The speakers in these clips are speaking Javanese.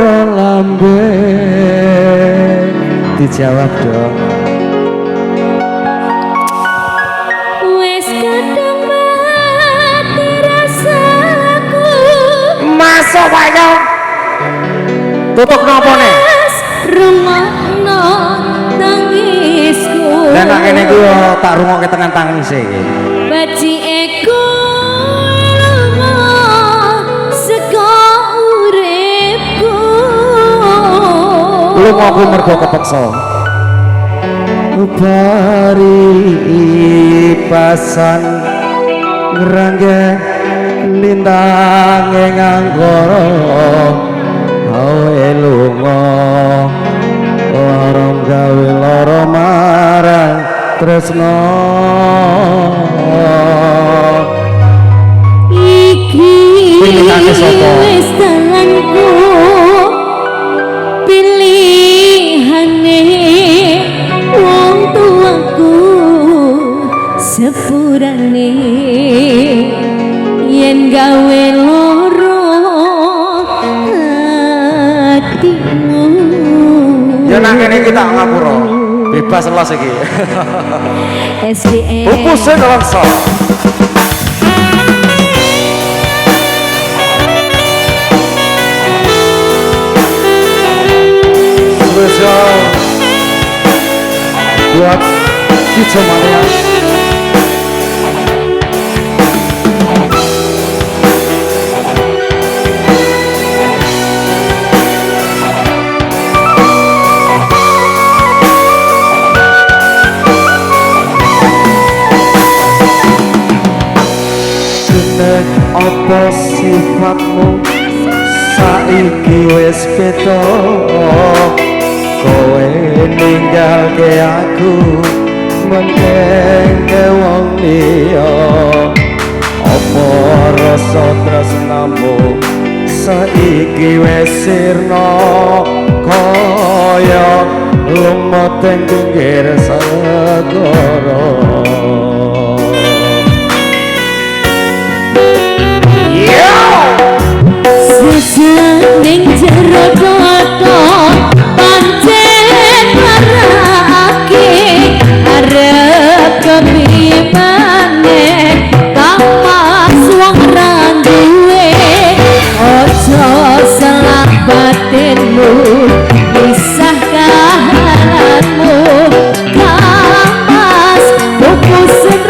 lambe dijawab dong. Wes kadang mati rasaku Masuk ayo. Tutup nopo nih? rungokno tangisku Dan nak kene ku yo tak rungokke tekan tangise iki. baci eko lunga saka uripku Lunga ku mergo kepeksa. Bari pasan ngrangge lindange nganggara awe lunga lara gawe lara marang tresno iki Pilihane sapa? wis dalanku pilihane wong tuaku sepurane yen gawe loro hatimu ya nak kene kita ngapura bebas los iki SDN buku sing langsung spesial buat kita Maria. Apa sifatmu saiki wis beda kowe ninggalke aku menenge wong liya apa rasa tresnamu saiki wis sirna kaya lumut ing pinggir segara. Sesanding jero dodo pancen marake arep kepimane kapas wong randuwe ojo salah batinmu pisah kahanmu kapas buku sing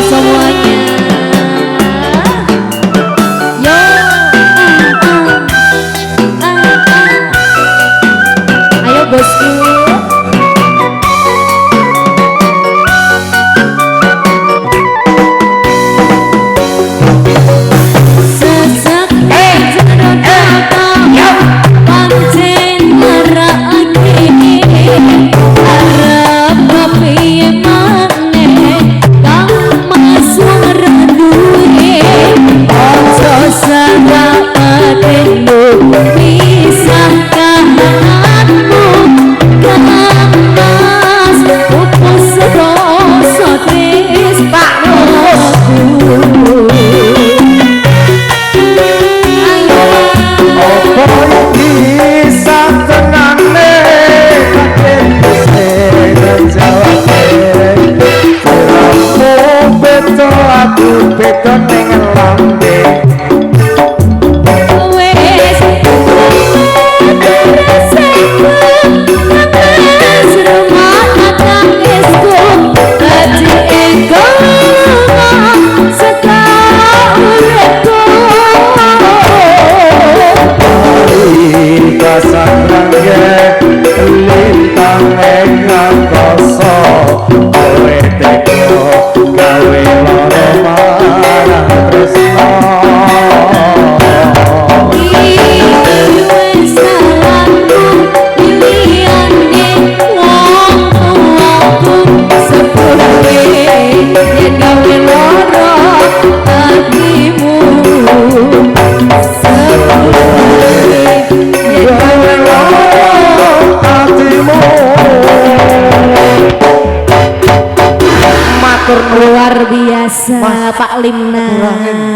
semuanya. Yo, ayo bosku. Beton ning lambe Wes reseku nangis rumah tangisku dadi ego sekauripku pasang rangge lintang ing angkasa kowe teko gawe lara marang tresno luar biasa Pak Limna.